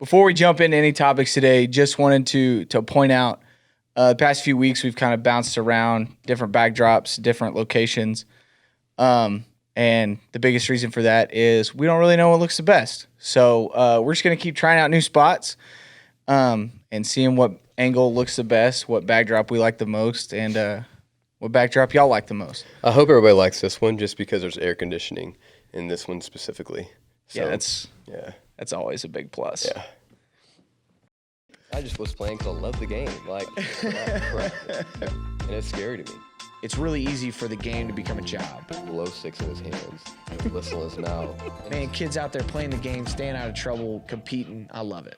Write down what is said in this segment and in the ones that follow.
Before we jump into any topics today, just wanted to point out the past few weeks we've kind of bounced around different backdrops, different locations. And the biggest reason for that is we don't really know what looks the best. So we're just going to keep trying out new spots and seeing what angle looks the best, what backdrop we like the most, and what backdrop y'all like the most. I hope everybody likes this one just because there's air conditioning in this one specifically. So, That's always a big plus. Yeah. I just was playing because I love the game. And it's scary to me. It's really easy for the game to become a job. Low six in his hands, whistle in his mouth. Man, kids out there playing the game, staying out of trouble, competing. I love it.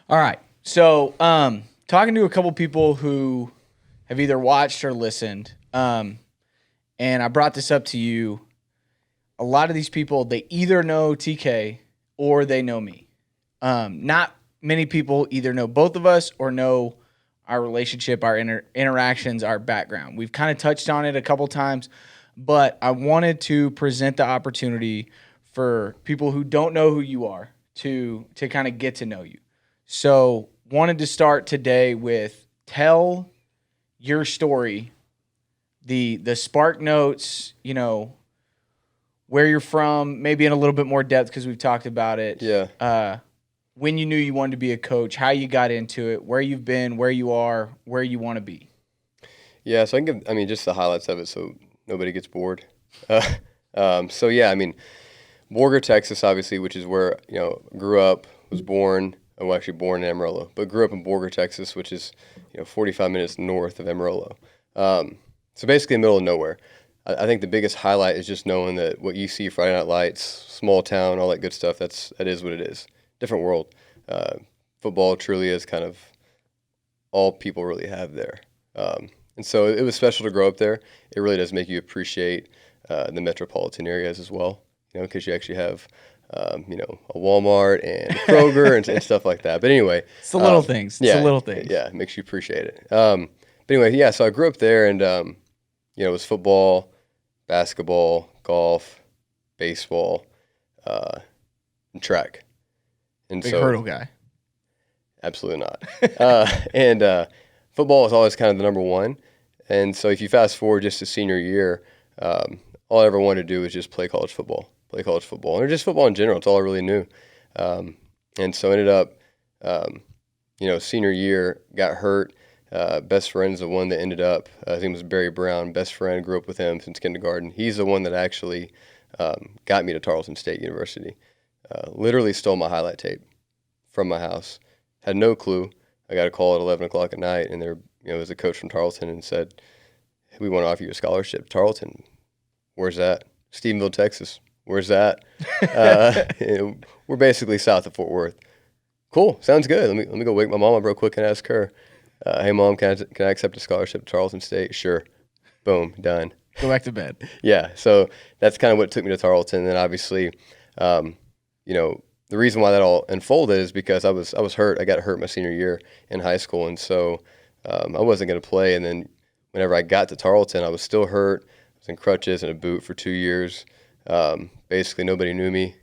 All right. So talking to a couple people who have either watched or listened, and I brought this up to you. A lot of these people, they either know TK or they know me. Not many people either know both of us or know our relationship, our interactions, our background. We've kind of touched on it a couple times, but I wanted to present the opportunity for people who don't know who you are to kind of get to know you. So wanted to start today with tell your story, the Spark Notes, where you're from, maybe in a little bit more depth because we've talked about it. Yeah. When you knew you wanted to be a coach, how you got into it, where you've been, where you are, where you want to be. Yeah, so I can give, just the highlights of it so nobody gets bored. Borger, Texas, obviously, which is where, grew up, was born, actually born in Amarillo, but grew up in Borger, Texas, which is, 45 minutes north of Amarillo. So basically in the middle of nowhere. I think the biggest highlight is just knowing that what you see Friday Night Lights, small town, all that good stuff, that is what it is. Different world. Football truly is kind of all people really have there. And so it was special to grow up there. It really does make you appreciate the metropolitan areas as well, because you actually have, a Walmart and Kroger and stuff like that. But anyway. It's the little things. It's the little things. Yeah, it makes you appreciate it. But anyway, so I grew up there and, it was football, basketball, golf, baseball, and track. And Big hurdle guy. Absolutely not. Football was always kind of the number one. And so if you fast forward just to senior year, all I ever wanted to do was just play college football, or just football in general. It's all I really knew. And so ended up, senior year, got hurt. Best friend's the one that ended up, his name was Barry Brown, best friend, grew up with him since kindergarten. He's the one that actually got me to Tarleton State University. Literally stole my highlight tape from my house. Had no clue. I got a call at 11 o'clock at night, and there was a coach from Tarleton and said, hey, we want to offer you a scholarship to Tarleton. Where's that? Stephenville, Texas. Where's that? We're basically south of Fort Worth. Cool. Sounds good. Let me go wake my mom up real quick and ask her, hey, Mom, can I accept a scholarship to Tarleton State? Sure. Boom. Done. Go back to bed. Yeah. So that's kind of what took me to Tarleton. And then obviously, the reason why that all unfolded is because I was hurt. I got hurt my senior year in high school. And so I wasn't going to play. And then whenever I got to Tarleton, I was still hurt. I was in crutches and a boot for 2 years. Basically, nobody knew me.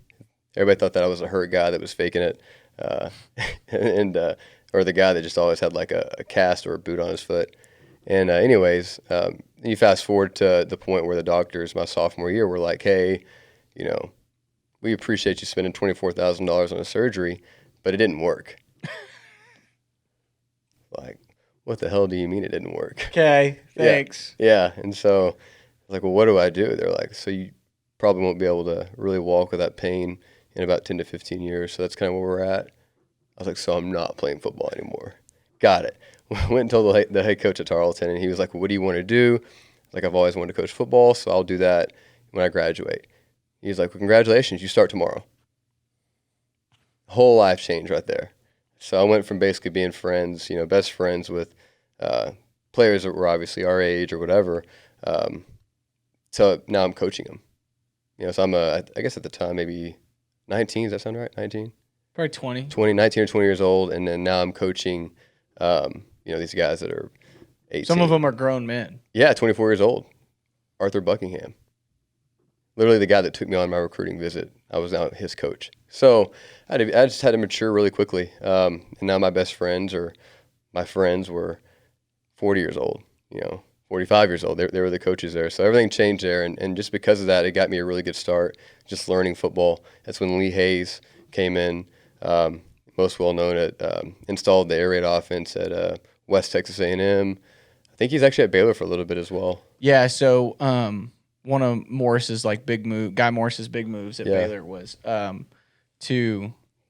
Everybody thought that I was a hurt guy that was faking it. Or the guy that just always had like a cast or a boot on his foot. And you fast forward to the point where the doctors, my sophomore year, were like, hey, we appreciate you spending $24,000 on a surgery, but it didn't work. Like, what the hell do you mean it didn't work? Okay, thanks. Yeah. And so I was like, well, what do I do? They're like, so you probably won't be able to really walk without pain in about 10 to 15 years. So that's kind of where we're at. I was like, so I'm not playing football anymore. Got it. Went and told the head coach at Tarleton, and he was like, well, what do you want to do? Like, I've always wanted to coach football, so I'll do that when I graduate. He's like, well, congratulations, you start tomorrow. Whole life change right there. So I went from basically being friends, best friends with players that were obviously our age or whatever, so now I'm coaching them. So I'm I guess at the time maybe 19, does that sound right? 19? Probably 20. 19 or 20 years old, and then now I'm coaching, these guys that are 18. Some of them are grown men. Yeah, 24 years old. Arthur Buckingham. Literally the guy that took me on my recruiting visit. I was now his coach. So I just had to mature really quickly. And now my best friends or my friends were 40 years old, 45 years old. They were the coaches there. So everything changed there. And just because of that, it got me a really good start just learning football. That's when Lee Hayes came in, most well known at installed the air raid offense at West Texas A&M. I think he's actually at Baylor for a little bit as well. Yeah, so one of Morris's Guy Morris's big moves at Yeah. Baylor was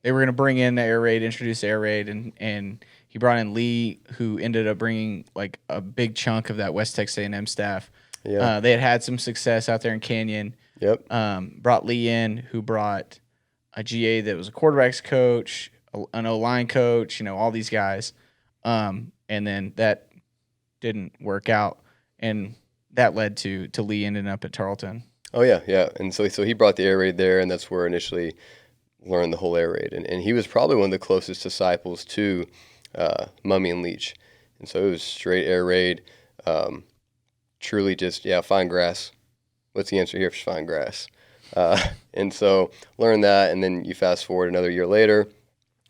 they were going to bring in the air raid, introduce the air raid, and he brought in Lee, who ended up bringing like a big chunk of that West Texas A&M staff. Yeah. They had some success out there in Canyon. Yep. Brought Lee in, who brought a GA that was a quarterbacks coach, an O-line coach, all these guys. And then that didn't work out, and that led to Lee ending up at Tarleton. Oh yeah. And so he brought the air raid there, and that's where I initially learned the whole air raid. And he was probably one of the closest disciples to Mummy and Leach. And so it was straight air raid, truly just fine grass. What's the answer here for fine grass? And so learned that, and then you fast forward another year later,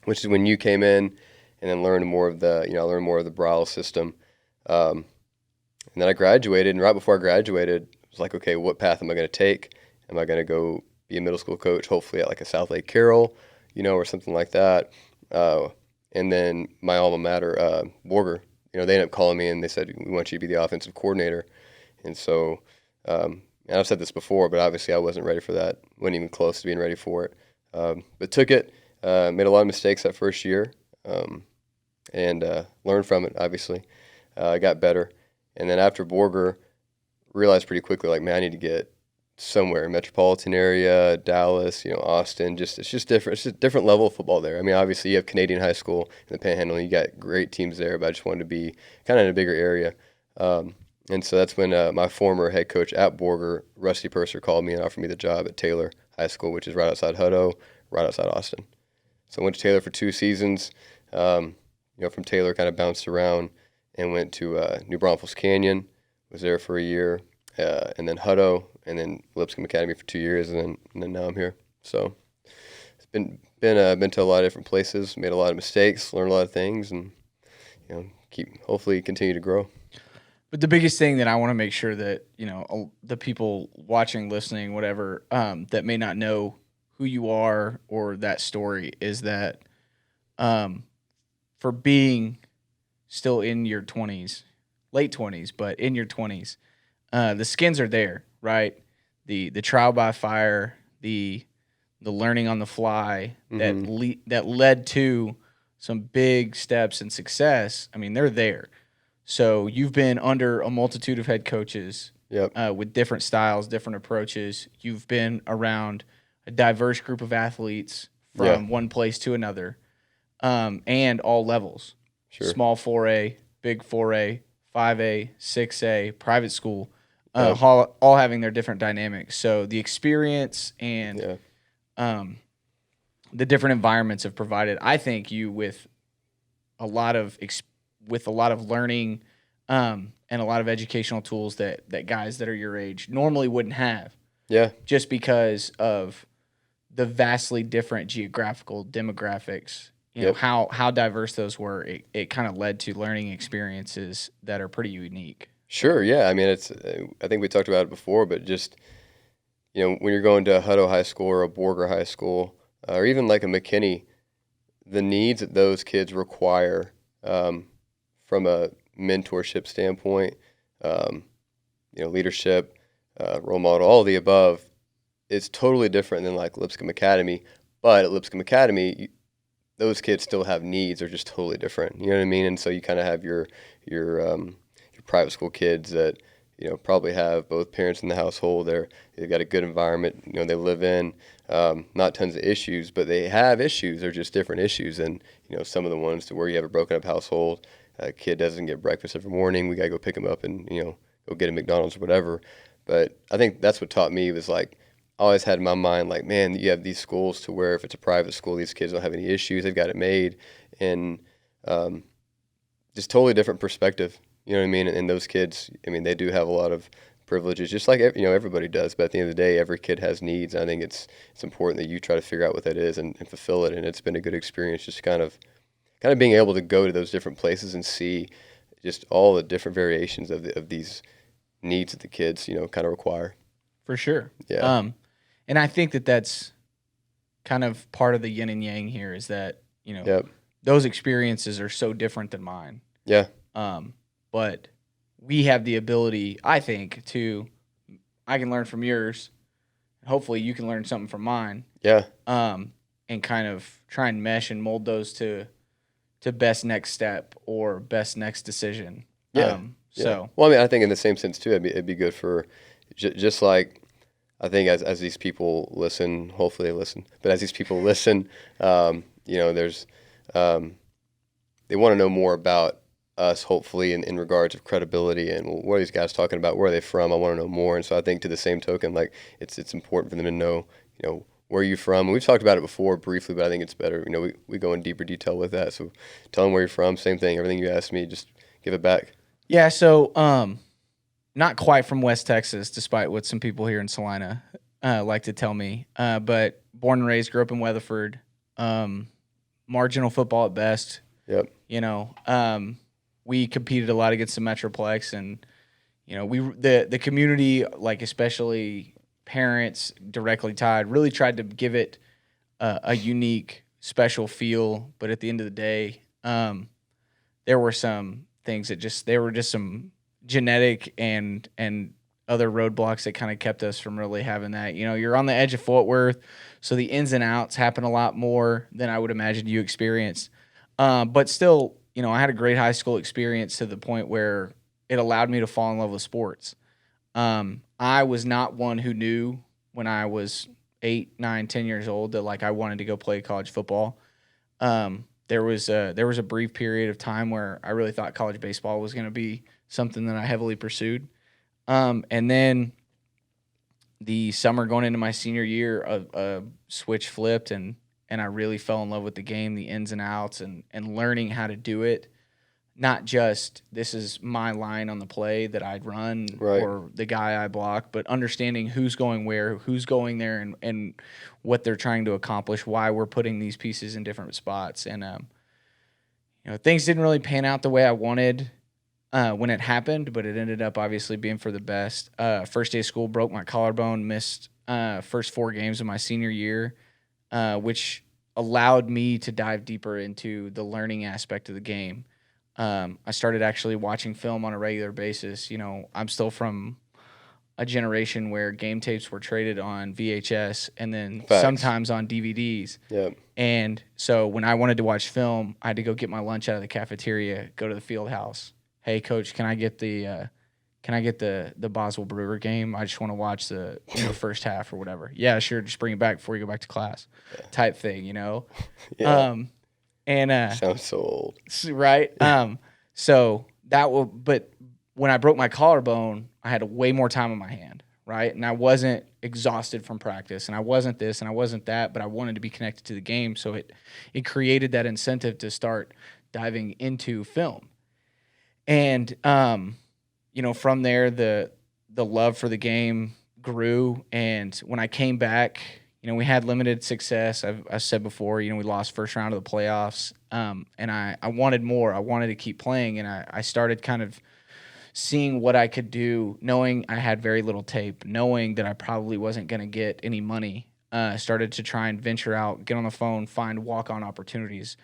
which is when you came in, and then learned more of the Brile system. And then I graduated, and right before I graduated, I was like, okay, what path am I going to take? Am I going to go be a middle school coach, hopefully at like a South Lake Carroll, or something like that? And then my alma mater, Borger, they ended up calling me, and they said, we want you to be the offensive coordinator. And so, and I've said this before, but obviously I wasn't ready for that. Wasn't even close to being ready for it. But took it, made a lot of mistakes that first year, and learned from it, obviously. Got better. And then after Borger, realized pretty quickly, like, man, I need to get somewhere, metropolitan area, Dallas, Austin. It's just different. It's just a different level of football there. I mean, obviously you have Canadian high school in the Panhandle, and you got great teams there, but I just wanted to be kind of in a bigger area. And so that's when my former head coach at Borger, Rusty Purser, called me and offered me the job at Taylor High School, which is right outside Hutto, right outside Austin. So I went to Taylor for 2 seasons. From Taylor, kind of bounced around and went to New Braunfels Canyon, was there for a year, and then Hutto, and then Lipscomb Academy for 2 years, and then now I'm here. So it's been to a lot of different places, made a lot of mistakes, learned a lot of things, and hopefully continue to grow. But the biggest thing that I want to make sure that the people watching, listening, whatever, that may not know who you are or that story is that for being still in your 20s, late 20s, but in your 20s, the skins are there, right? The trial by fire, the learning on the fly that led to some big steps and success. I mean, they're there. So you've been under a multitude of head coaches. Yep. With different styles, different approaches. You've been around a diverse group of athletes from one place to another, and all levels. Sure. Small 4A, big 4A, 5A, 6A, private school, all having their different dynamics. So the experience and the different environments have provided, I think, you with a lot of learning and a lot of educational tools that guys that are your age normally wouldn't have. Yeah. Just because of the vastly different geographical demographics, how diverse those were, it kind of led to learning experiences that are pretty unique. Sure, yeah. I mean, I think we talked about it before, but just, when you're going to a Hutto High School or a Borger High School, or even like a McKinney, the needs that those kids require from a mentorship standpoint, leadership, role model, all of the above, is totally different than like Lipscomb Academy. But at Lipscomb Academy, those kids still have needs, are just totally different. You know what I mean? And so you kind of have your private school kids that probably have both parents in the household. They've got a good environment. They live in, not tons of issues, but they have issues. They're just different issues than some of the ones to where you have a broken up household. A kid doesn't get breakfast every morning. We gotta go pick him up and go get a McDonald's or whatever. But I think that's what taught me was like, I always had in my mind like, man, you have these schools to where if it's a private school, these kids don't have any issues. They've got it made, and just totally different perspective. You know what I mean? And those kids, I mean, they do have a lot of privileges, just like everybody does. But at the end of the day, every kid has needs. I think it's important that you try to figure out what that is and fulfill it. And it's been a good experience, just kind of being able to go to those different places and see just all the different variations of these needs that the kids kind of require. For sure. Yeah. And I think that's kind of part of the yin and yang here is that Yep. those experiences are so different than mine. Yeah. But we have the ability, I think, I can learn from yours. Hopefully you can learn something from mine. Yeah. And kind of try and mesh and mold those to best next step or best next decision. Yeah. So, well, I mean, I think in the same sense too, it'd be good for just like, I think as these people listen, hopefully they listen, but as these people listen, there's, they want to know more about us, hopefully, in regards of credibility and what are these guys talking about? Where are they from? I want to know more. And so I think to the same token, like it's important for them to know, where are you from? And we've talked about it before briefly, but I think it's better. We go in deeper detail with that. So tell them where you're from. Same thing. Everything you asked me, just give it back. yeah. So, not quite from West Texas, despite what some people here in Salina like to tell me. But born and raised, grew up in Weatherford. Marginal football at best. Yep. We competed a lot against the Metroplex, and the community, like especially parents directly tied, really tried to give it a unique, special feel. But at the end of the day, there were some things that there were just some genetic and other roadblocks that kind of kept us from really having that. You're on the edge of Fort Worth, so the ins and outs happen a lot more than I would imagine you experienced. But still, I had a great high school experience to the point where it allowed me to fall in love with sports. I was not one who knew when I was 8, 9, 10 years old that like I wanted to go play college football. There was a brief period of time where I really thought college baseball was going to be something that I heavily pursued. And then the summer going into my senior year, a switch flipped and I really fell in love with the game, the ins and outs, and learning how to do it. Not just this is my line on the play that I'd run Right. or the guy I block, but understanding who's going where, who's going there, and what they're trying to accomplish, why we're putting these pieces in different spots. And things didn't really pan out the way I wanted when it happened, but it ended up obviously being for the best. First day of school, broke my collarbone, missed first 4 games of my senior year, which allowed me to dive deeper into the learning aspect of the game. I started actually watching film on a regular basis. I'm still from a generation where game tapes were traded on VHS and then Facts. sometimes on DVDs. Yep. And so when I wanted to watch film, I had to go get my lunch out of the cafeteria, go to the field house. Hey, coach, can I get the Boswell Brewer game? I just want to watch the first half or whatever. Yeah, sure. Just bring it back before you go back to class, type thing. Yeah. And Sounds so old. right. So but when I broke my collarbone, I had way more time on my hand, right? And I wasn't exhausted from practice, and I wasn't this, and I wasn't that, but I wanted to be connected to the game. So it created that incentive to start diving into film. And from there, the love for the game grew. And when I came back, we had limited success. I said before, we lost first round of the playoffs. And I wanted more. I wanted to keep playing. And I started kind of seeing what I could do, knowing I had very little tape, knowing that I probably wasn't going to get any money. Started to try and venture out, get on the phone, find walk-on opportunities.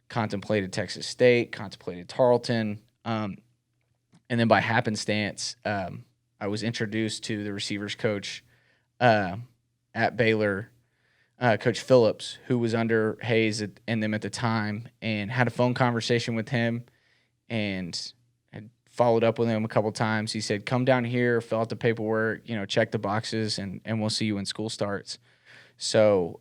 Contemplated Texas State, contemplated Tarleton. And then by happenstance, I was introduced to the receivers coach at Baylor, Coach Phillips, who was under Hayes and them at the time, and had a phone conversation with him and had followed up with him a couple times. He said, come down here, fill out the paperwork, check the boxes, and we'll see you when school starts. So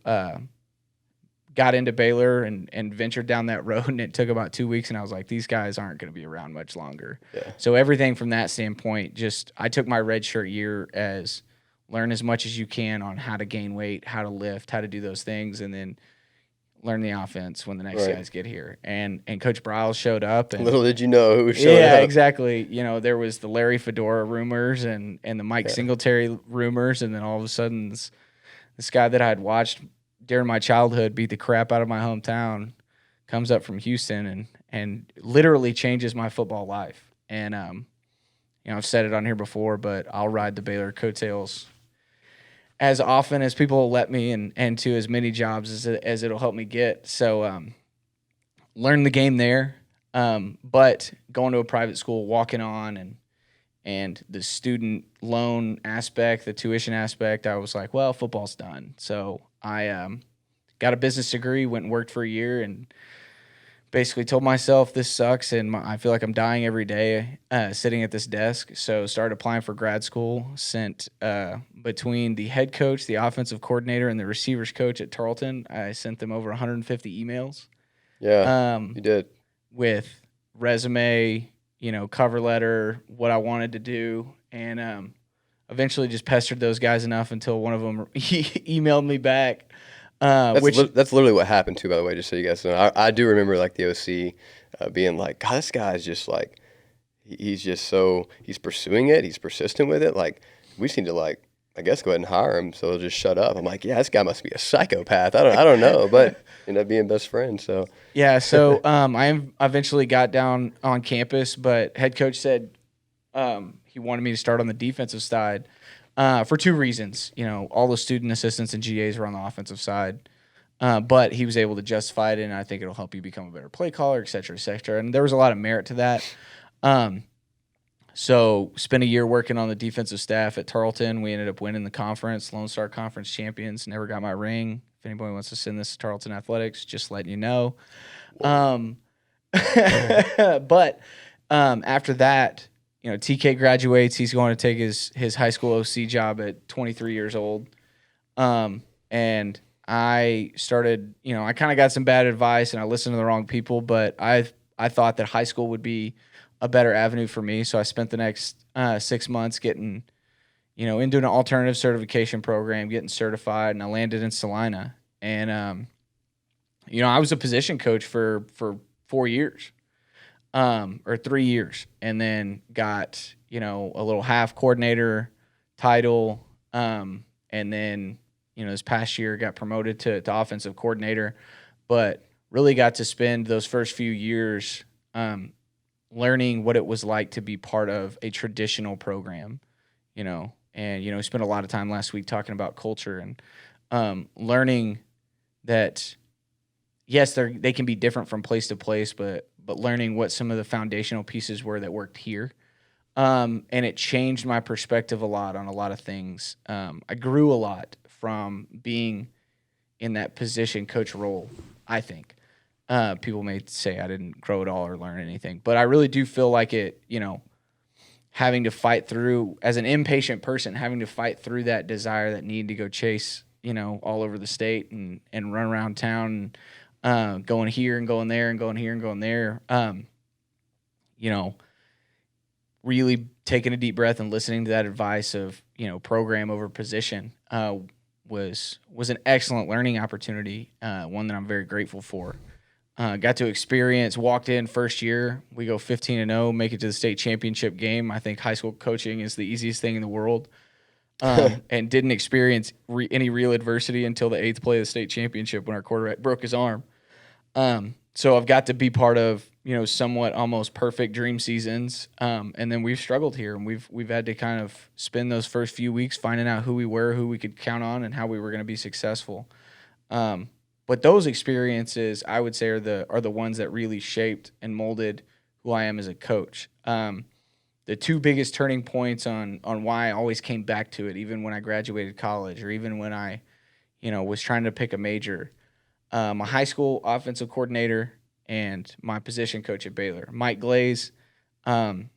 got into Baylor and ventured down that road, and it took about 2 weeks, and I was like, these guys aren't going to be around much longer. Yeah. So everything from that standpoint, I took my redshirt year as learn as much as you can on how to gain weight, how to lift, how to do those things, and then learn the offense when the next Right. guys get here. And Coach Bryles showed up, and Little did you know who was showing yeah, up. exactly. You know, there was the Larry Fedora rumors and the Mike Singletary rumors, and then all of a sudden this guy that I had watched during my childhood beat the crap out of my hometown comes up from Houston and literally changes my football life. And you know, I've said it on here before, but I'll ride the Baylor coattails as often as people will let me, and to as many jobs as it'll help me get. So learn the game there. But going to a private school, walking on, and the student loan aspect, the tuition aspect, I was like, well, football's done. So I got a business degree, went and worked for a year, and basically told myself this sucks, and I feel like I'm dying every day sitting at this desk. So started applying for grad school, sent between the head coach, the offensive coordinator, and the receivers coach at Tarleton, I sent them over 150 emails. Yeah, you did. With resume, you know, cover letter, what I wanted to do, and eventually just pestered those guys enough until one of them emailed me back. That's Which that's literally what happened too, by the way, just so you guys know. I do remember like the OC being like, God, this guy's just like, he's pursuing it, he's persistent with it. Like, we just need to like, I guess, go ahead and hire him so he'll just shut up. I'm like, yeah, this guy must be a psychopath. I don't know, but end up being best friends. So yeah, so I eventually got down on campus, but head coach said he wanted me to start on the defensive side for two reasons. You know, all the student assistants and GAs were on the offensive side, but he was able to justify it, and I think it'll help you become a better play caller, et cetera, et cetera. And there was a lot of merit to that. So spent a year working on the defensive staff at Tarleton. We ended up winning the conference, Lone Star Conference champions. Never got my ring. If anybody wants to send this to Tarleton Athletics, just letting you know. But after that, you know, TK graduates. He's going to take his high school OC job at 23 years old. And I started, you know, I kind of got some bad advice and I listened to the wrong people, but I thought that high school would be a better avenue for me. So I spent the next 6 months getting, you know, into an alternative certification program, getting certified, and I landed in Salina. And, you know, I was a position coach for 4 years, or 3 years, and then got, you know, a little half coordinator title. And then, you know, this past year got promoted to offensive coordinator, but really got to spend those first few years, learning what it was like to be part of a traditional program, you know, and, you know, we spent a lot of time last week talking about culture and learning that, yes, they can be different from place to place, but learning what some of the foundational pieces were that worked here. And it changed my perspective a lot on a lot of things. I grew a lot from being in that position coach role, I think. People may say I didn't grow at all or learn anything, but I really do feel like it, you know, having to fight through, as an impatient person, having to fight through that desire, that need to go chase, you know, all over the state and run around town, and going here and going there and going here and going there. You know, really taking a deep breath and listening to that advice of, you know, program over position was an excellent learning opportunity, one that I'm very grateful for. Got to experience, walked in first year, we go 15-0, make it to the state championship game. I think high school coaching is the easiest thing in the world, and didn't experience any real adversity until the 8th play of the state championship when our quarterback broke his arm. So I've got to be part of, you know, somewhat almost perfect dream seasons. And then we've struggled here, and we've had to kind of spend those first few weeks finding out who we were, who we could count on, and how we were going to be successful. But those experiences, I would say, are the ones that really shaped and molded who I am as a coach. The two biggest turning points on why I always came back to it, even when I graduated college or even when I, you know, was trying to pick a major. My high school offensive coordinator and my position coach at Baylor, Mike Glaze, he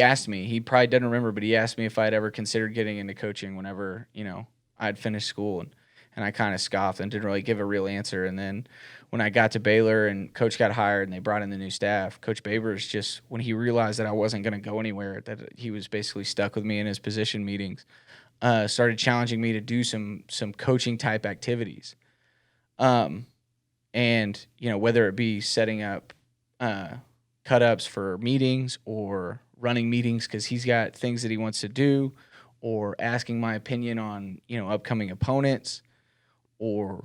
asked me, he probably doesn't remember, but he asked me if I'd ever considered getting into coaching whenever, you know, I'd finished school. And I kind of scoffed and didn't really give a real answer. And then when I got to Baylor and Coach got hired and they brought in the new staff, Coach Babers, just when he realized that I wasn't going to go anywhere, that he was basically stuck with me in his position meetings, started challenging me to do some coaching type activities. And, whether it be setting up cut ups for meetings or running meetings because he's got things that he wants to do, or asking my opinion on, upcoming opponents, or,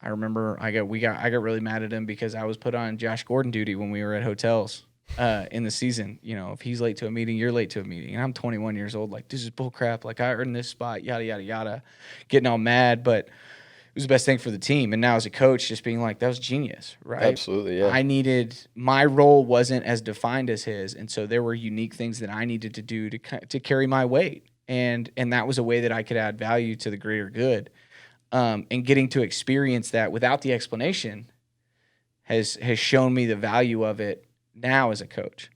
I remember I got really mad at him because I was put on Josh Gordon duty when we were at hotels in the season. If he's late to a meeting, you're late to a meeting. And I'm 21 years old. Like, this is bull crap. Like, I earned this spot, yada, yada, yada, getting all mad. But it was the best thing for the team. And now as a coach, just being like, that was genius, right? Absolutely, yeah. My role wasn't as defined as his. And so there were unique things that I needed to do to carry my weight. And that was a way that I could add value to the greater good. And getting to experience that without the explanation has shown me the value of it now as a coach.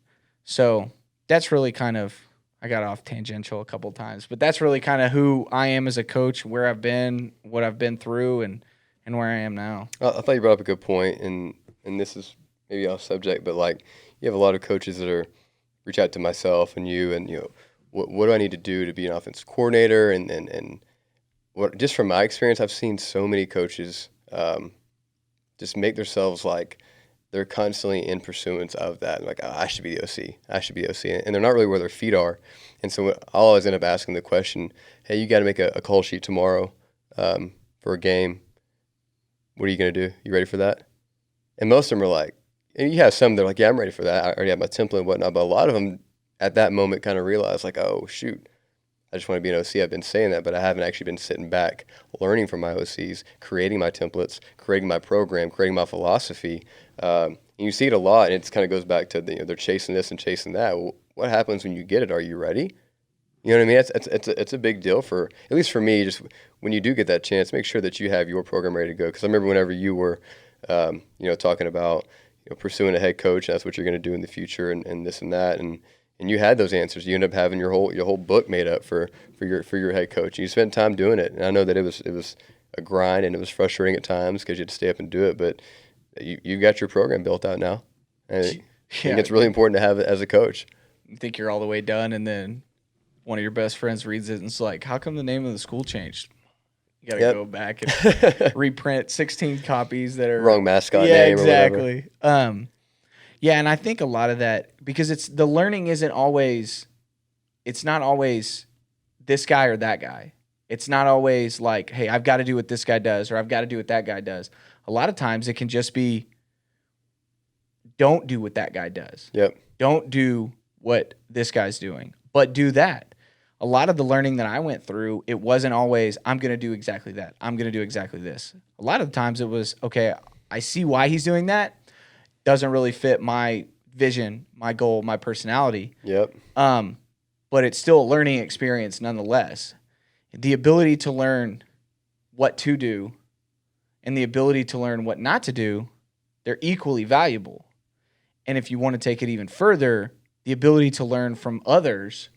So that's really kind of, I got off tangential a couple of times, but that's really kind of who I am as a coach, where I've been, what I've been through, and where I am now. I thought you brought up a good point, and this is maybe off subject, but like, you have a lot of coaches that reach out to myself and you, and what do I need to do to be an offensive coordinator, and what, just from my experience, I've seen so many coaches just make themselves like they're constantly in pursuance of that. Like, oh, I should be the OC. I should be the OC. And they're not really where their feet are. And so I'll always end up asking the question, hey, you got to make a call sheet tomorrow for a game. What are you going to do? You ready for that? And most of them are like, and you have some that are like, yeah, I'm ready for that. I already have my template and whatnot. But a lot of them at that moment kind of realize like, oh, shoot, I just want to be an OC. I've been saying that, but I haven't actually been sitting back, learning from my OCs, creating my templates, creating my program, creating my philosophy. And you see it a lot, and it kind of goes back to they're chasing this and chasing that. Well, what happens when you get it? Are you ready? You know what I mean? It's a big deal for, at least for me, just when you do get that chance, make sure that you have your program ready to go. Because I remember whenever you were, talking about pursuing a head coach, that's what you're going to do in the future, and this and that, and you had those answers. You end up having your whole book made up for your head coach. You spent time doing it, and I know that it was a grind and it was frustrating at times because you had to stay up and do it. But you got your program built out now, and I think it's really important to have it as a coach. You think you're all the way done, and then one of your best friends reads it and it's like, "How come the name of the school changed?" You got to go back and reprint 16 copies that are wrong mascot yeah, name. Exactly. Or whatever. Yeah, and I think a lot of that, because the learning isn't always, it's not always this guy or that guy. It's not always like, hey, I've got to do what this guy does or I've got to do what that guy does. A lot of times it can just be, don't do what that guy does. Yep. Don't do what this guy's doing, but do that. A lot of the learning that I went through, it wasn't always, I'm going to do exactly that. I'm going to do exactly this. A lot of the times it was, okay, I see why he's doing that. Doesn't really fit my vision, my goal, my personality. Yep. But it's still a learning experience nonetheless. The ability to learn what to do and the ability to learn what not to do, they're equally valuable. And if you want to take it even further, the ability to learn from others'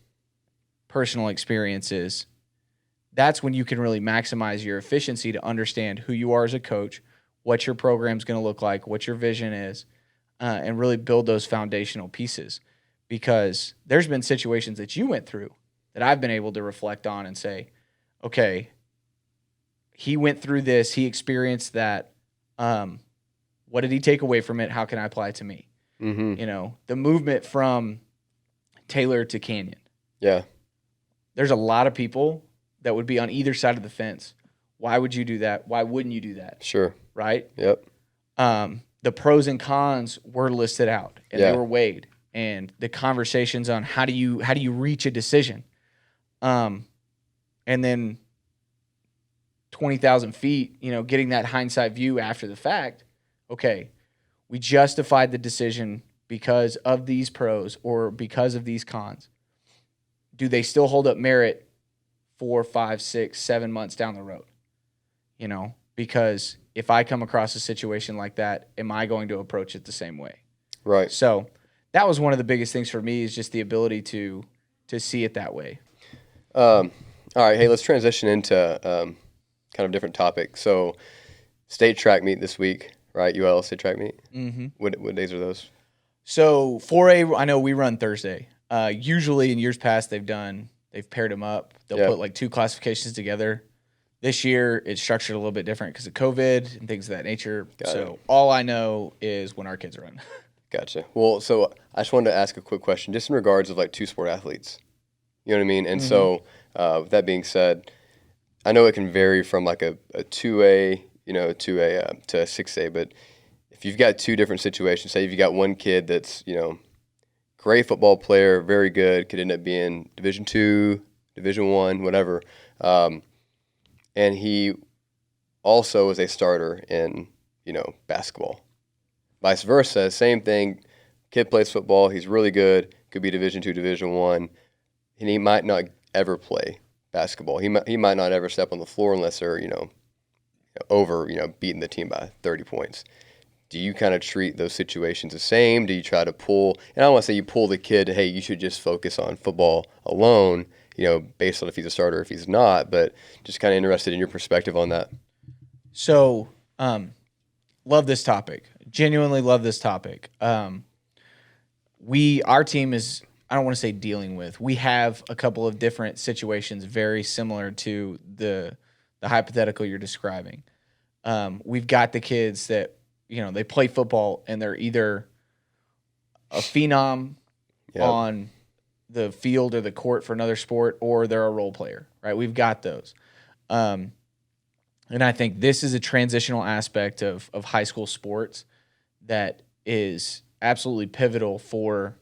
personal experiences, that's when you can really maximize your efficiency to understand who you are as a coach, what your program's going to look like, what your vision is, and really build those foundational pieces. Because there's been situations that you went through that I've been able to reflect on and say, okay, he went through this, he experienced that. What did he take away from it? How can I apply it to me? Mm-hmm. The movement from Taylor to Canyon. Yeah. There's a lot of people that would be on either side of the fence. Why would you do that? Why wouldn't you do that? Sure. Right? Yep. The pros and cons were listed out and they were weighed, and the conversations on how do you reach a decision. And then 20,000 feet, getting that hindsight view after the fact. Okay, we justified the decision because of these pros or because of these cons. Do they still hold up merit 4, 5, 6, 7 months down the road? Because if I come across a situation like that, am I going to approach it the same way? Right. So that was one of the biggest things for me, is just the ability to see it that way. All right. Hey, let's transition into kind of different topic. So state track meet this week, right? UL state track meet. Mm-hmm. What days are those? So 4A, I know we run Thursday. Usually in years past, they've paired them up. They'll put like two classifications together. This year, it's structured a little bit different because of COVID and things of that nature. Got it. All I know is when our kids run. Gotcha. Well, so I just wanted to ask a quick question, just in regards of like two-sport athletes. You know what I mean? And so, with that being said, I know it can vary from like a 2A, to a 6A, but if you've got two different situations, say if you got one kid that's, great football player, very good, could end up being Division II, Division I, whatever, and he also is a starter in, basketball. Vice versa, same thing. Kid plays football, he's really good, could be Division II, Division I, and he might not ever play basketball. He might not ever step on the floor unless they're, over, beating the team by 30 points. Do you kind of treat those situations the same? Do you try to pull, and I don't want to say you pull the kid, hey, you should just focus on football alone, based on if he's a starter or if he's not, but just kind of interested in your perspective on that. So, love this topic. Genuinely love this topic. Our team is, I don't want to say dealing with, we have a couple of different situations very similar to the hypothetical you're describing. We've got the kids that, they play football and they're either a phenom on the field or the court for another sport, or they're a role player, right? We've got those. And I think this is a transitional aspect of high school sports that is absolutely pivotal for,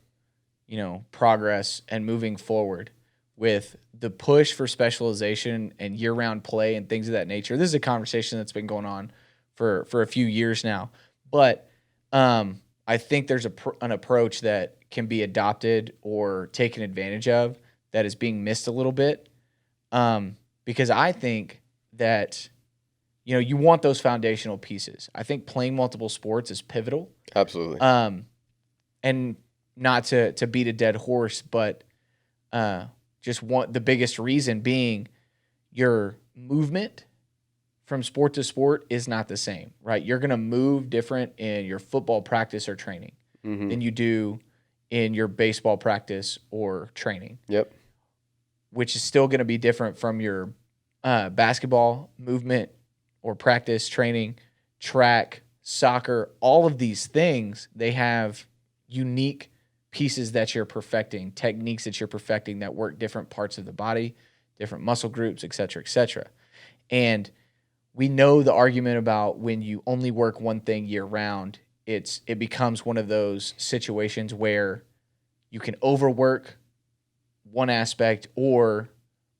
progress and moving forward with the push for specialization and year-round play and things of that nature. This is a conversation that's been going on for a few years now. But I think there's an approach that can be adopted or taken advantage of that is being missed a little bit, because I think that, you want those foundational pieces. I think playing multiple sports is pivotal. Absolutely. And not to beat a dead horse, but just the biggest reason being your movement from sport to sport is not the same, right? You're going to move different in your football practice or training than you do in your baseball practice or training. Yep. Which is still going to be different from your basketball movement or practice, training, track, soccer. All of these things, they have unique pieces that you're perfecting, techniques that you're perfecting that work different parts of the body, different muscle groups, et cetera, et cetera. And we know the argument about when you only work one thing year round, it becomes one of those situations where you can overwork one aspect, or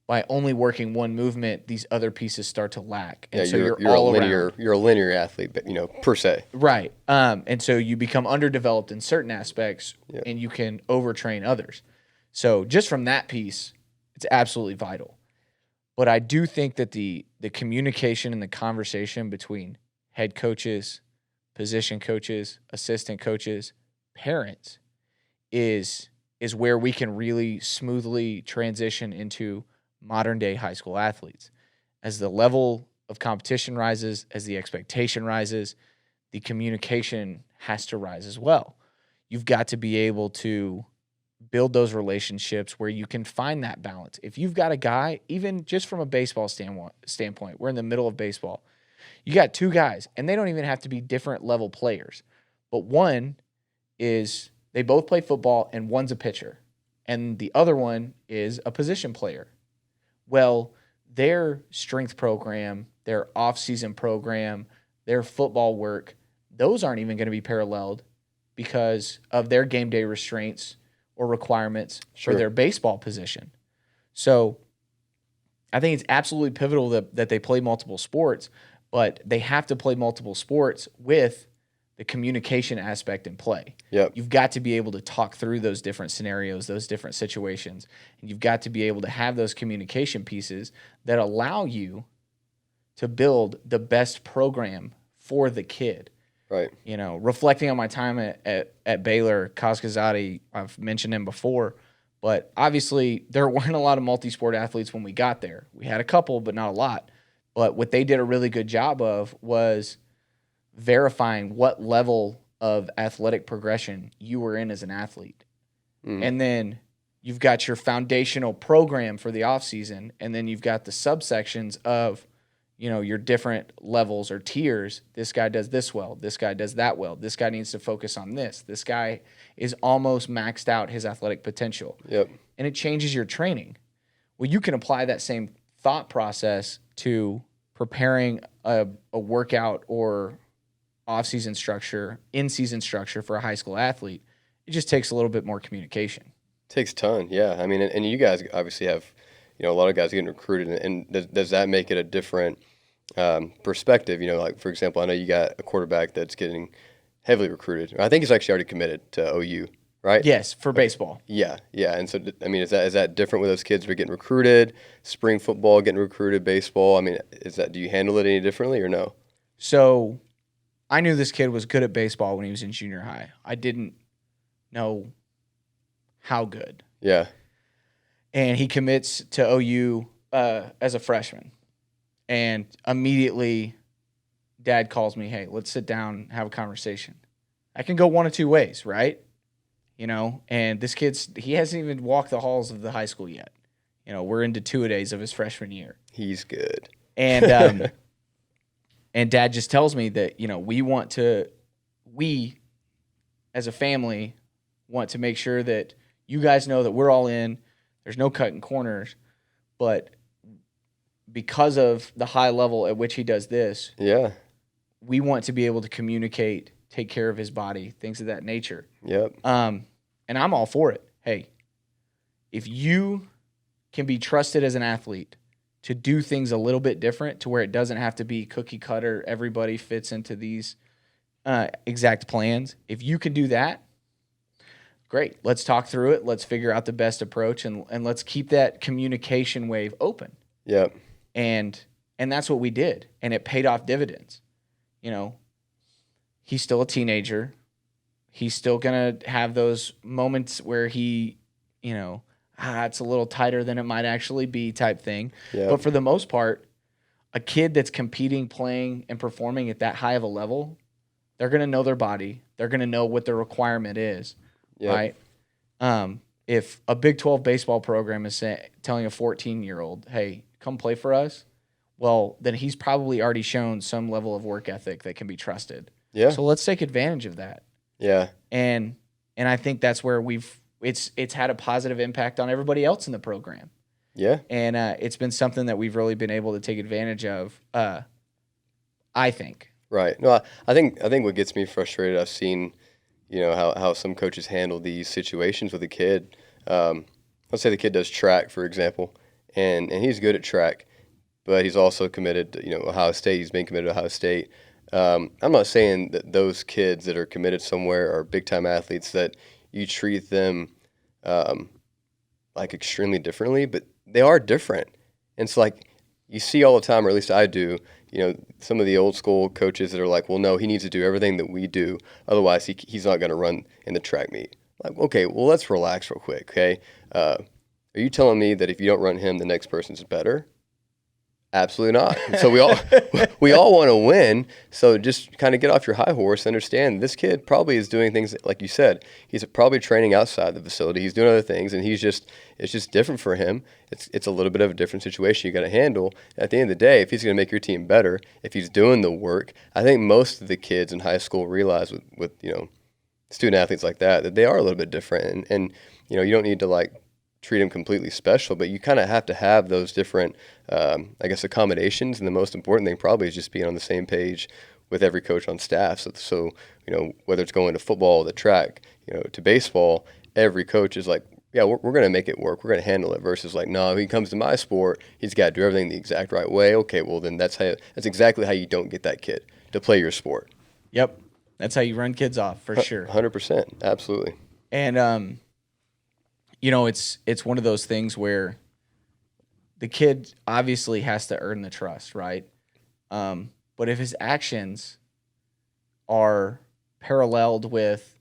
by only working one movement, these other pieces start to lack. And so you're all around. You're a linear athlete, but, per se. Right. And so you become underdeveloped in certain aspects, and you can overtrain others. So just from that piece, it's absolutely vital. But I do think that the communication and the conversation between head coaches, position coaches, assistant coaches, parents is where we can really smoothly transition into modern day high school athletes. As the level of competition rises, as the expectation rises, the communication has to rise as well. You've got to be able to build those relationships where you can find that balance. If you've got a guy, even just from a baseball standpoint, we're in the middle of baseball. You got two guys, and they don't even have to be different level players. But one is they both play football, and one's a pitcher, and the other one is a position player. Well, their strength program, their off-season program, their football work, those aren't even going to be paralleled because of their game day restraints or requirements for their baseball position. So I think it's absolutely pivotal that they play multiple sports, but they have to play multiple sports with the communication aspect in play. Yep. You've got to be able to talk through those different scenarios, those different situations, and you've got to be able to have those communication pieces that allow you to build the best program for the kid. Right. Reflecting on my time at Baylor, Kazkazadi, I've mentioned him before, but obviously there weren't a lot of multi-sport athletes when we got there. We had a couple, but not a lot. But what they did a really good job of was verifying what level of athletic progression you were in as an athlete. And then you've got your foundational program for the offseason, and then you've got the subsections of your different levels or tiers. This guy does this well. This guy does that well. This guy needs to focus on this. This guy is almost maxed out his athletic potential. Yep. And it changes your training. Well, you can apply that same thought process to preparing a workout or off-season structure, in-season structure for a high school athlete. It just takes a little bit more communication. Takes a ton, yeah. I mean, and you guys obviously have, a lot of guys getting recruited, and does that make it a different perspective? Like, for example, I know you got a quarterback that's getting heavily recruited. I think he's actually already committed to OU, right? Yes, for baseball. Yeah. And so, I mean, is that different with those kids who are getting recruited, spring football getting recruited, baseball? I mean, do you handle it any differently or no? So I knew this kid was good at baseball when he was in junior high. I didn't know how good. Yeah. And he commits to OU as a freshman. And immediately, Dad calls me, hey, let's sit down and have a conversation. I can go one of two ways, right? And this he hasn't even walked the halls of the high school yet. We're into two-a-days of his freshman year. He's good. And and Dad just tells me that, we as a family want to make sure that you guys know that we're all in. There's no cutting corners. But because of the high level at which he does this, yeah, we want to be able to communicate, take care of his body, things of that nature. Yep. And I'm all for it. Hey, if you can be trusted as an athlete to do things a little bit different to where it doesn't have to be cookie cutter, everybody fits into these exact plans. If you can do that, great. Let's talk through it. Let's figure out the best approach, and let's keep that communication wave open. Yep. And that's what we did, and it paid off dividends. He's still a teenager. He's still going to have those moments where he, it's a little tighter than it might actually be type thing. Yep. But for the most part, a kid that's competing, playing, and performing at that high of a level, they're going to know their body. They're going to know what their requirement is, Yep. right? If a Big 12 baseball program is telling a 14-year-old, hey, come play for us, well, then he's probably already shown some level of work ethic that can be trusted. Yeah. So let's take advantage of that. Yeah. And I think that's where it's had a positive impact on everybody else in the program. Yeah. And it's been something that we've really been able to take advantage of, I think. Right. No, I think what gets me frustrated, I've seen, how some coaches handle these situations with a kid. Let's say the kid does track, for example, and he's good at track, but he's also committed to, Ohio State. He's been committed to Ohio State. I'm not saying that those kids that are committed somewhere are big-time athletes, that you treat them like extremely differently, but they are different. And it's like you see all the time, or at least I do, some of the old school coaches that are like, well, no, he needs to do everything that we do. Otherwise, he's not going to run in the track meet. Like, okay, well, let's relax real quick, okay? Are you telling me that if you don't run him, the next person's better? Absolutely not. So we all want to win. So just kind of get off your high horse. Understand this kid probably is doing things like you said. He's probably training outside the facility. He's doing other things, and it's just different for him. It's a little bit of a different situation you got to handle. At the end of the day, if he's going to make your team better, if he's doing the work, I think most of the kids in high school realize with student athletes like that they are a little bit different, and you don't need to treat them completely special, but you kind of have to have those different, accommodations. And the most important thing probably is just being on the same page with every coach on staff. So whether it's going to football, the track, to baseball, every coach is like, yeah, we're going to make it work. We're going to handle it versus no, he comes to my sport, he's got to do everything the exact right way. Okay, well then that's exactly how you don't get that kid to play your sport. Yep. That's how you run kids off for sure. 100%. Absolutely. And, it's one of those things where the kid obviously has to earn the trust, right? But if his actions are paralleled with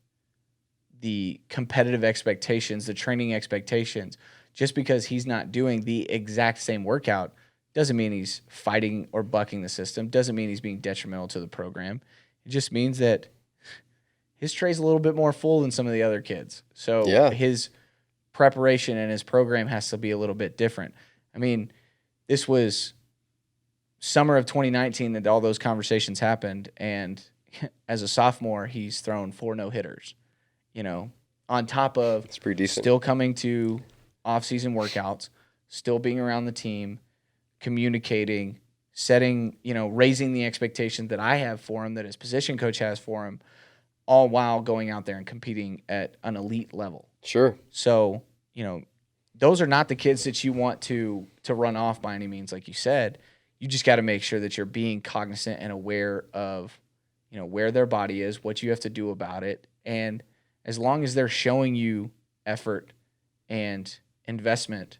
the competitive expectations, the training expectations, just because he's not doing the exact same workout doesn't mean he's fighting or bucking the system, doesn't mean he's being detrimental to the program. It just means that his tray's a little bit more full than some of the other kids. So his preparation and his program has to be a little bit different. I mean, this was summer of 2019 that all those conversations happened, and as a sophomore, he's thrown 4 no-hitters, on top of It's pretty decent. still coming to off-season workouts, still being around the team, communicating, setting, raising the expectation that I have for him, that his position coach has for him, all while going out there and competing at an elite level. Sure. So, those are not the kids that you want to run off by any means, like you said. You just got to make sure that you're being cognizant and aware of, where their body is, what you have to do about it. And as long as they're showing you effort and investment,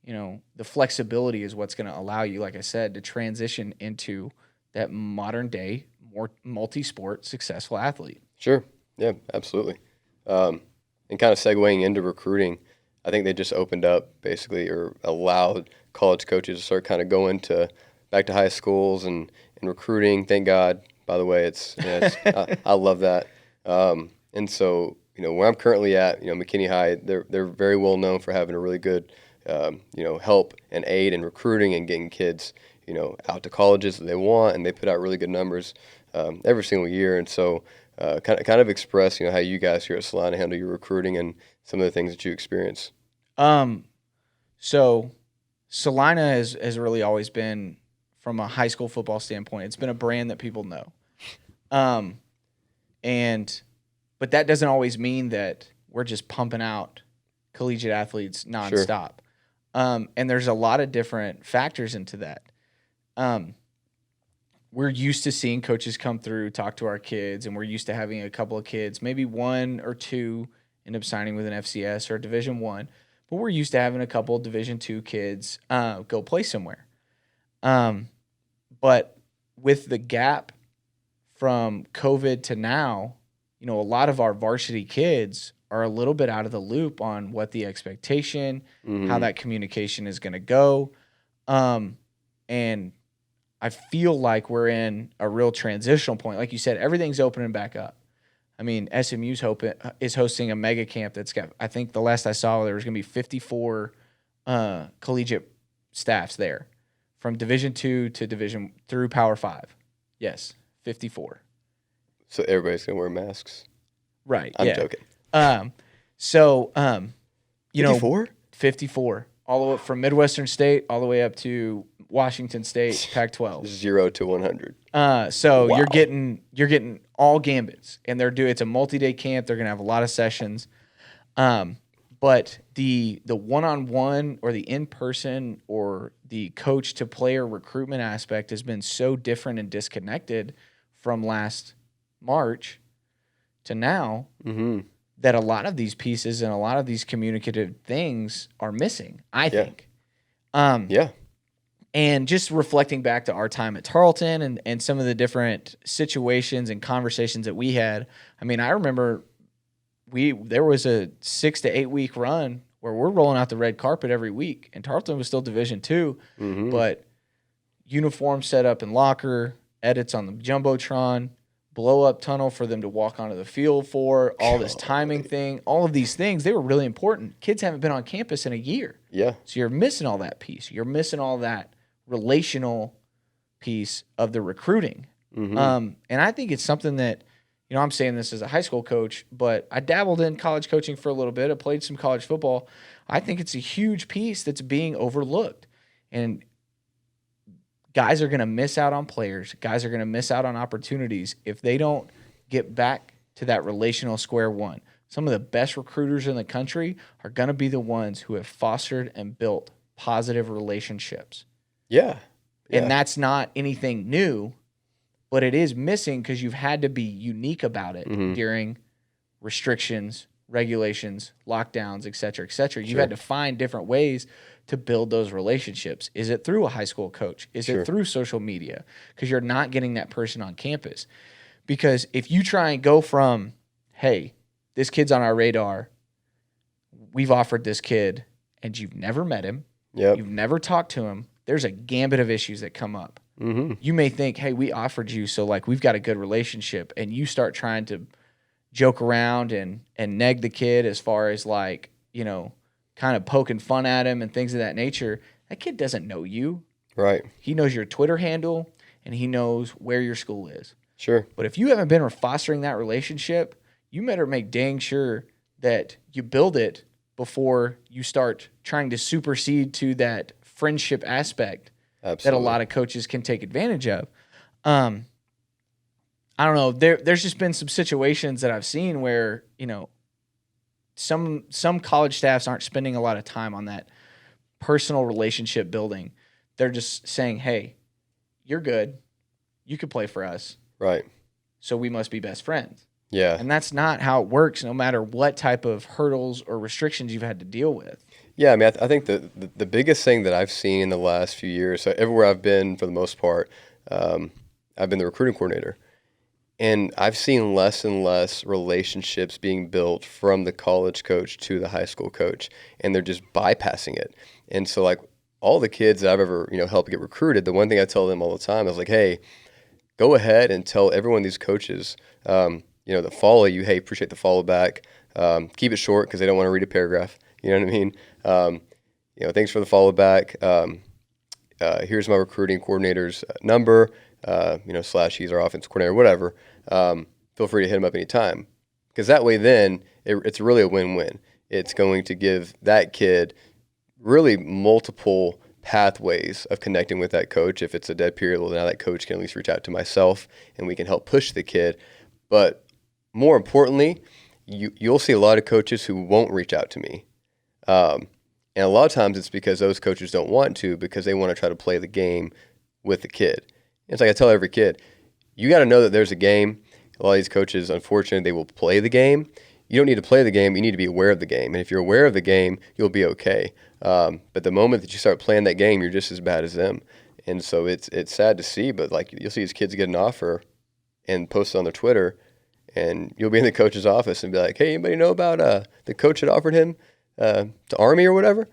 the flexibility is what's going to allow you, like I said, to transition into that modern day, more multi-sport successful athlete. Sure. Yeah, absolutely. And kind of segueing into recruiting, I think they just opened up basically, or allowed college coaches to start kind of going back to high schools and recruiting. Thank God. By the way, I love that. And so, where I'm currently at, McKinney High, they're very well known for having a really good, help and aid in recruiting and getting kids, out to colleges that they want, and they put out really good numbers every single year. And so, kind of express, how you guys here at Salina handle your recruiting and some of the things that you experience. So Salina has really always been, from a high school football standpoint, it's been a brand that people know. But that doesn't always mean that we're just pumping out collegiate athletes nonstop. Sure. And there's a lot of different factors into that. We're used to seeing coaches come through, talk to our kids, and we're used to having a couple of kids, maybe 1 or 2 end up signing with an FCS or Division I, but we're used to having a couple of Division II kids go play somewhere. But with the gap from COVID to now, a lot of our varsity kids are a little bit out of the loop on what the expectation, how that communication is going to go. And I feel like we're in a real transitional point. Like you said, everything's opening back up. I mean, SMU is hosting a mega camp that's got, I think the last I saw, there was going to be 54 collegiate staffs there from Division II to Division through Power 5. Yes, 54. So everybody's going to wear masks? Right. I'm yeah. joking. 54? 54. All the way from Midwestern State all the way up to Washington State, Pac-12. 0 to 100. So wow. you're getting all gambits, and it's a multi-day camp. They're going to have a lot of sessions. But the one-on-one or the in-person or the coach-to-player recruitment aspect has been so different and disconnected from last March to now that a lot of these pieces and a lot of these communicative things are missing, I think. And just reflecting back to our time at Tarleton and some of the different situations and conversations that we had, I mean, I remember there was a 6 to 8 week run where we're rolling out the red carpet every week, and Tarleton was still Division II, but uniform set up in locker, edits on the Jumbotron, blow up tunnel for them to walk onto the field for, all this timing thing, all of these things, they were really important. Kids haven't been on campus in a year. Yeah. So you're missing all that piece. You're missing all that relational piece of the recruiting. And I think it's something that, I'm saying this as a high school coach, but I dabbled in college coaching for a little bit. I played some college football. I think it's a huge piece that's being overlooked. And guys are going to miss out on players. Guys are going to miss out on opportunities if they don't get back to that relational square one. Some of the best recruiters in the country are going to be the ones who have fostered and built positive relationships. Yeah. And that's not anything new, but it is missing because you've had to be unique about it during restrictions, regulations, lockdowns, et cetera, et cetera. You've had to find different ways to build those relationships. Is it through a high school coach? Is it through social media? Because you're not getting that person on campus. Because if you try and go from, hey, this kid's on our radar, we've offered this kid, and you've never met him, you've never talked to him, there's a gambit of issues that come up. You may think, hey, we offered you, so like we've got a good relationship, and you start trying to joke around and neg the kid as far as like, kind of poking fun at him and things of that nature. That kid doesn't know you. Right. He knows your Twitter handle and he knows where your school is. Sure. But if you haven't been fostering that relationship, you better make dang sure that you build it before you start trying to supersede to that friendship aspect that a Absolutely. lot of coaches can take advantage of. I don't know. There's just been some situations that I've seen where, some college staffs aren't spending a lot of time on that personal relationship building. They're just saying, "Hey, you're good. You could play for us. Right. So we must be best friends." Yeah. And that's not how it works, no matter what type of hurdles or restrictions you've had to deal with. Yeah, I mean, I think the biggest thing that I've seen in the last few years, so everywhere I've been for the most part, I've been the recruiting coordinator. And I've seen less and less relationships being built from the college coach to the high school coach, and they're just bypassing it. And so, like, all the kids that I've ever, helped get recruited, the one thing I tell them all the time is like, hey, go ahead and tell everyone these coaches, that follow you, hey, appreciate the follow back. Keep it short because they don't want to read a paragraph. You know what I mean? Thanks for the follow back. Here's my recruiting coordinator's number, / he's our offensive coordinator, whatever. Feel free to hit him up anytime. Because that way then it's really a win-win. It's going to give that kid really multiple pathways of connecting with that coach. If it's a dead period, well, now that coach can at least reach out to myself and we can help push the kid. But more importantly, you'll see a lot of coaches who won't reach out to me. And a lot of times it's because those coaches don't want to, because they want to try to play the game with the kid. It's like I tell every kid, you got to know that there's a game. A lot of these coaches, unfortunately, they will play the game. You don't need to play the game. You need to be aware of the game. And if you're aware of the game, you'll be okay. But the moment that you start playing that game, you're just as bad as them. And so it's sad to see, but like you'll see these kids get an offer and post it on their Twitter, and you'll be in the coach's office and be like, hey, anybody know about the coach that offered him to Army or whatever?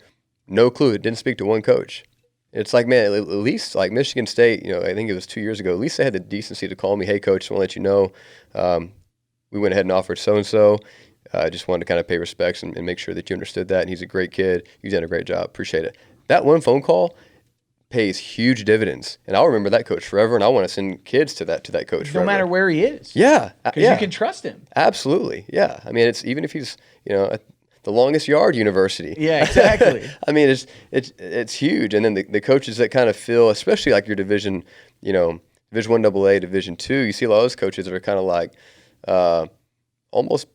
No clue. Didn't speak to one coach. It's like, man, at least like Michigan State, I think it was 2 years ago, at least they had the decency to call me, hey, coach, just want to let you know, we went ahead and offered so-and-so. I just wanted to kind of pay respects and make sure that you understood that. And he's a great kid. You've done a great job. Appreciate it. That one phone call pays huge dividends. And I'll remember that coach forever, and I want to send kids to that coach forever. No matter where he is. Yeah. Because you can trust him. Absolutely. Yeah. I mean, it's even if he's, at the longest yard university. Yeah, exactly. I mean, it's huge. And then the coaches that kind of feel, especially like your Division 1 AA, Division 2, you see a lot of those coaches that are kind of like almost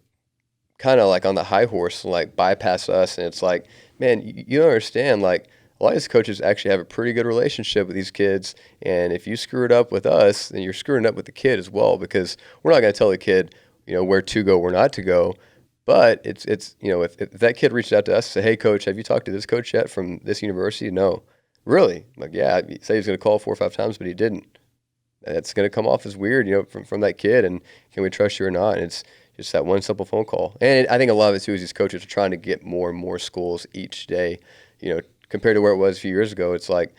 kind of like on the high horse, like bypass us. And it's like, man, you don't understand. Like, a lot of these coaches actually have a pretty good relationship with these kids. And if you screw it up with us, then you're screwing it up with the kid as well, because we're not going to tell the kid, where to go, where not to go. But it's if that kid reached out to us and said, hey, coach, have you talked to this coach yet from this university? No. Really? I'm like, yeah, he said he was going to call 4 or 5 times, but he didn't. That's going to come off as weird, from that kid. And can we trust you or not? And it's just that one simple phone call. And I think a lot of it, too, is these coaches are trying to get more and more schools each day, compared to where it was a few years ago. It's like,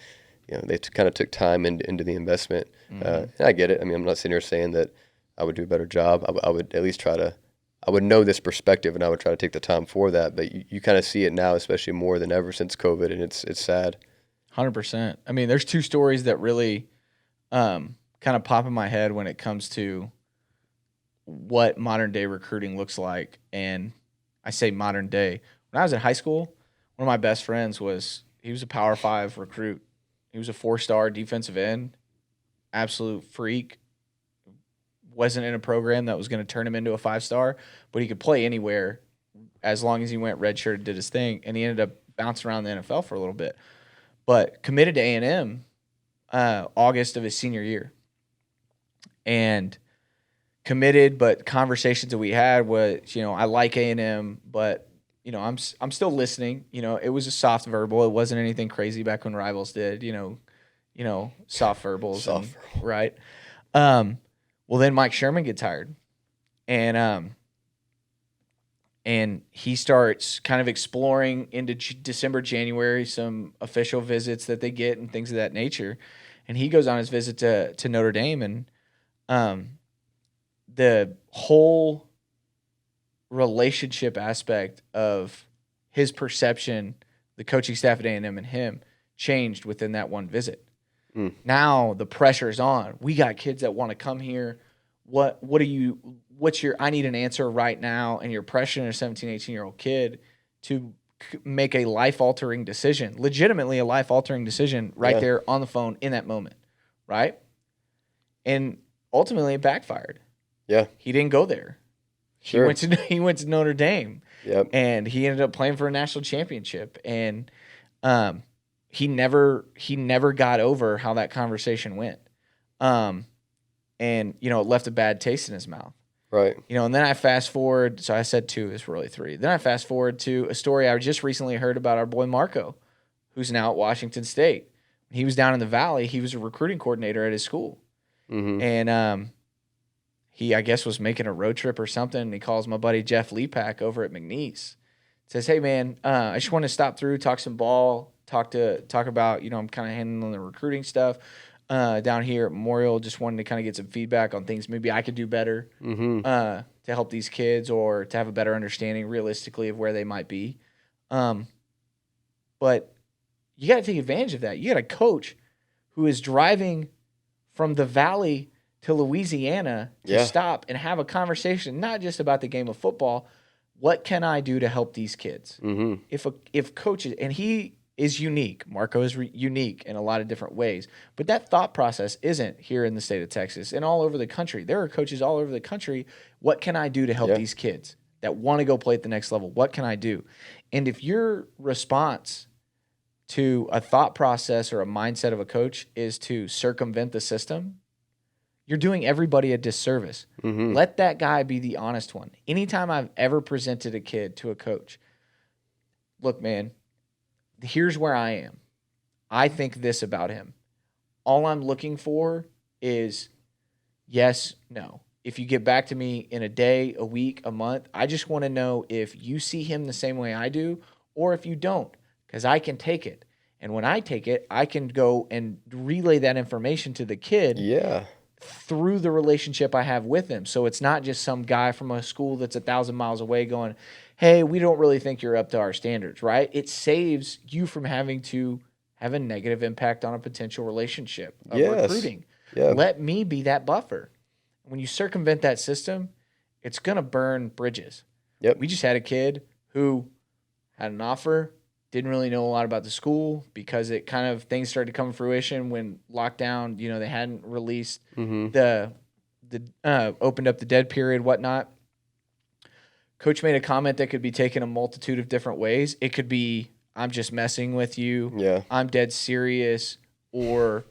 they kind of took time into the investment. And I get it. I mean, I'm not sitting here saying that I would do a better job. I would at least I would know this perspective, and I would try to take the time for that. But you kind of see it now, especially more than ever since COVID, and it's sad. 100%. I mean, there's 2 stories that really kind of pop in my head when it comes to what modern day recruiting looks like. And I say modern day. When I was in high school, one of my best friends he was a Power 5 recruit. He was a 4-star defensive end, absolute freak. Wasn't in a program that was going to turn him into a 5-star, but he could play anywhere as long as he went redshirt and did his thing. And he ended up bouncing around the NFL for a little bit, but committed to A&M August of his senior year. And committed, but conversations that we had was, I like A&M, but I'm still listening. It was a soft verbal. It wasn't anything crazy back when Rivals did. Soft verbals, right? Well, then Mike Sherman gets hired, and he starts kind of exploring into December, January, some official visits that they get and things of that nature. And he goes on his visit to Notre Dame, and the whole relationship aspect of his perception, the coaching staff at A&M and him, changed within that one visit. Now the pressure's on. We got kids that want to come here. I need an answer right now. And you're pressuring a 17, 18-year-old kid to make a life-altering decision, legitimately a life-altering decision right there on the phone in that moment, right? And ultimately it backfired. Yeah. He didn't go there. Sure. He went to Notre Dame. Yep. And he ended up playing for a national championship. And he never got over how that conversation went. And, it left a bad taste in his mouth. Right. And then I fast forward. So I said 2, it's really 3. Then I fast forward to a story I just recently heard about our boy Marco, who's now at Washington State. He was down in the Valley. He was a recruiting coordinator at his school. Mm-hmm. And he, I guess, was making a road trip or something. And he calls my buddy Jeff Lepak over at McNeese. Says, hey, man, I just want to stop through, talk some ball, talk about, I'm kind of handling the recruiting stuff down here at Memorial. Just wanted to kind of get some feedback on things maybe I could do better to help these kids or to have a better understanding realistically of where they might be. But you got to take advantage of that. You got a coach who is driving from the Valley to Louisiana to stop and have a conversation, not just about the game of football. What can I do to help these kids? Mm-hmm. If coaches, and he is unique, Marco is unique in a lot of different ways, but that thought process isn't here in the state of Texas and all over the country. There are coaches all over the country. What can I do to help these kids that want to go play at the next level? What can I do? And if your response to a thought process or a mindset of a coach is to circumvent the system, you're doing everybody a disservice. Mm-hmm. Let that guy be the honest one. Anytime I've ever presented a kid to a coach, look, man, here's where I am. I think this about him. All I'm looking for is yes, no. If you get back to me in a day, a week, a month, I just want to know if you see him the same way I do or if you don't, because I can take it. And when I take it, I can go and relay that information to the kid. Yeah. Through the relationship I have with him. So it's not just some guy from a school that's 1,000 miles away going, hey, we don't really think you're up to our standards, right? It saves you from having to have a negative impact on a potential relationship of recruiting. Yeah. Let me be that buffer. When you circumvent that system, it's going to burn bridges. Yep. We just had a kid who had an offer, didn't really know a lot about the school because it kind of things started to come to fruition when lockdown, they hadn't released the opened up the dead period, whatnot. Coach made a comment that could be taken a multitude of different ways. It could be, I'm just messing with you. Yeah. I'm dead serious. Or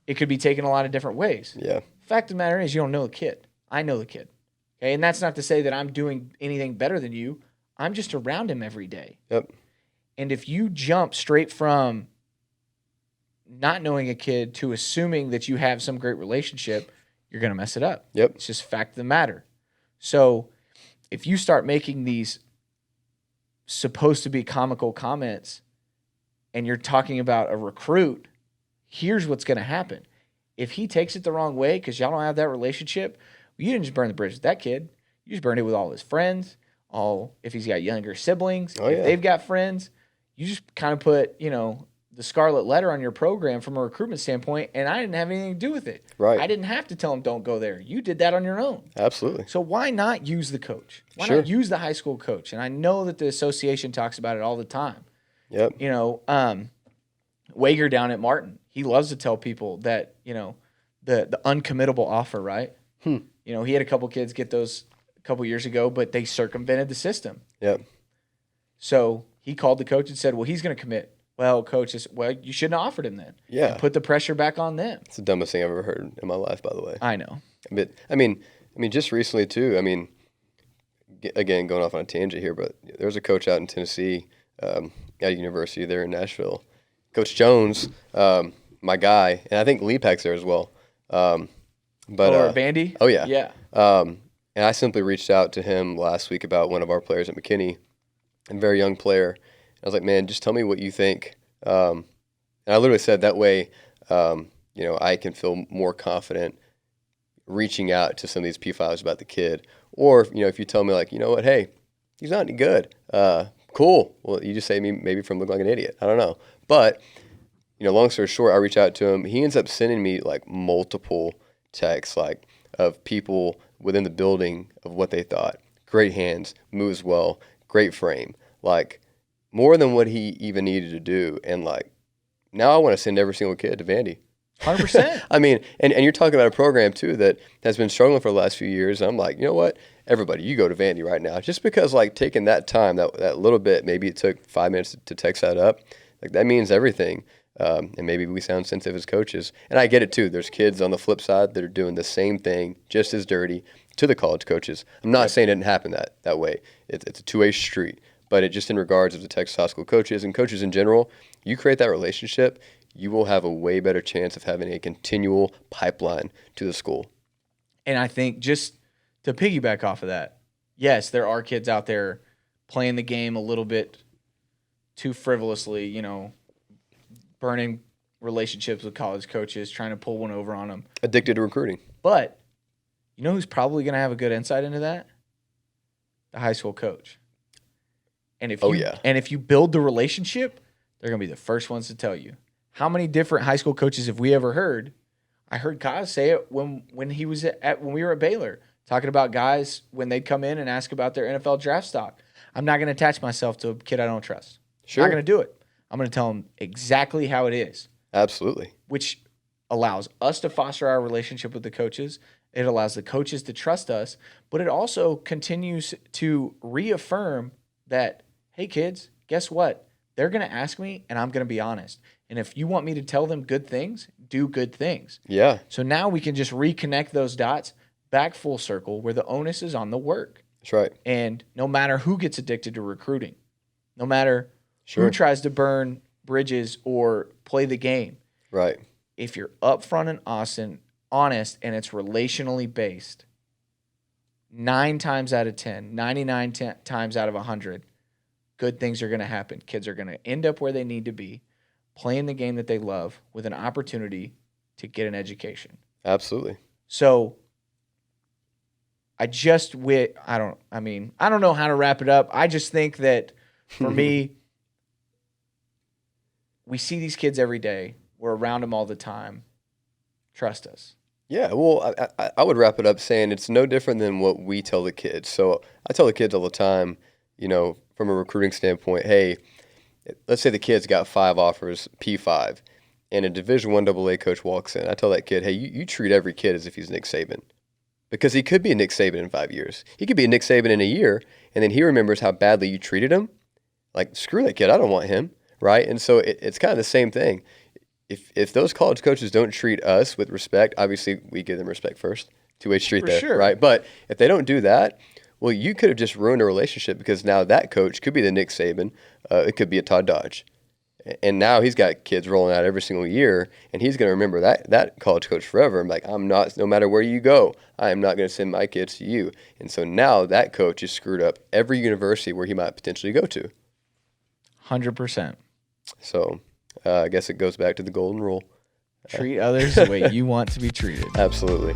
it could be taken a lot of different ways. Yeah. Fact of the matter is you don't know the kid. I know the kid. Okay. And that's not to say that I'm doing anything better than you. I'm just around him every day. Yep. And if you jump straight from not knowing a kid to assuming that you have some great relationship, you're going to mess it up. Yep. It's just fact of the matter. So if you start making these supposed to be comical comments and you're talking about a recruit, here's what's going to happen. If he takes it the wrong way because y'all don't have that relationship, you didn't just burn the bridge with that kid. You just burned it with all his friends, if he's got younger siblings, if they've got friends. You just kind of put, the scarlet letter on your program from a recruitment standpoint, and I didn't have anything to do with it. Right. I didn't have to tell them don't go there. You did that on your own. Absolutely. So why not use the coach? Why Sure. not use the high school coach? And I know that the association talks about it all the time. Yep. Wager down at Martin, he loves to tell people that, the uncommittable offer, right? He had a couple kids get those a couple years ago, but they circumvented the system. Yep. So he called the coach and said, well, he's going to commit. Well, coach, you shouldn't have offered him then. Yeah. And put the pressure back on them. It's the dumbest thing I've ever heard in my life, by the way. I know. But I mean, just recently too. Again, going off on a tangent here, but there was a coach out in Tennessee, at a university there in Nashville, Coach Jones, my guy, and I think Lepek's there as well. Bandy? Oh yeah. Yeah. And I simply reached out to him last week about one of our players at McKinney, a very young player. I was like, man, just tell me what you think. And I literally said that way, I can feel more confident reaching out to some of these P5s about the kid. Or, if you tell me like, you know what, hey, he's not any good. Cool. Well, you just say me maybe from looking like an idiot. I don't know. But long story short, I reach out to him. He ends up sending me like multiple texts, like of people within the building of what they thought. Great hands, moves well, great frame, like more than what he even needed to do. And like now I want to send every single kid to Vandy. 100%. I mean, and you're talking about a program too that has been struggling for the last few years. I'm like, you know what? Everybody, you go to Vandy right now. Just because like taking that time, that little bit, maybe it took 5 minutes to text that up, like that means everything. And maybe we sound sensitive as coaches. And I get it too. There's kids on the flip side that are doing the same thing, just as dirty, to the college coaches. I'm not saying it didn't happen that way. It's a two-way street. But it just in regards of the Texas high school coaches and coaches in general, you create that relationship, you will have a way better chance of having a continual pipeline to the school. And I think just to piggyback off of that, yes, there are kids out there playing the game a little bit too frivolously, burning relationships with college coaches, trying to pull one over on them. Addicted to recruiting. But you know who's probably going to have a good insight into that? The high school coach. And if you build the relationship, they're going to be the first ones to tell you. How many different high school coaches have we ever heard? I heard Kaz say it when we were at Baylor, talking about guys when they'd come in and ask about their NFL draft stock. I'm not going to attach myself to a kid I don't trust. Sure. I'm not going to do it. I'm going to tell them exactly how it is. Absolutely. Which allows us to foster our relationship with the coaches. It allows the coaches to trust us, but it also continues to reaffirm that, hey, kids, guess what? They're going to ask me, and I'm going to be honest. And if you want me to tell them good things, do good things. Yeah. So now we can just reconnect those dots back full circle where the onus is on the work. That's right. And no matter who gets addicted to recruiting, no matter who tries to burn bridges or play the game, right? If you're upfront and honest, and it's relationally based, 9 times out of 10, 99 times out of 100, good things are going to happen. Kids are going to end up where they need to be, playing the game that they love with an opportunity to get an education. Absolutely. So I don't know how to wrap it up. I just think that for me, we see these kids every day. We're around them all the time. Trust us. Yeah, well, I would wrap it up saying it's no different than what we tell the kids. So I tell the kids all the time, from a recruiting standpoint, hey, let's say the kid's got 5 offers, P5, and a Division I AA coach walks in. I tell that kid, hey, you treat every kid as if he's Nick Saban. Because he could be a Nick Saban in 5 years. He could be a Nick Saban in a year, and then he remembers how badly you treated him. Like, screw that kid, I don't want him, right? And so it's kind of the same thing. If those college coaches don't treat us with respect, obviously we give them respect first. Two-way street there, sure. Right? But if they don't do that, well, you could have just ruined a relationship because now that coach could be the Nick Saban. It could be a Todd Dodge. And now he's got kids rolling out every single year, and he's going to remember that college coach forever. I'm like, no matter where you go, I am not going to send my kids to you. And so now that coach is screwed up every university where he might potentially go to. 100%. So I guess it goes back to the golden rule. Treat others the way you want to be treated. Absolutely.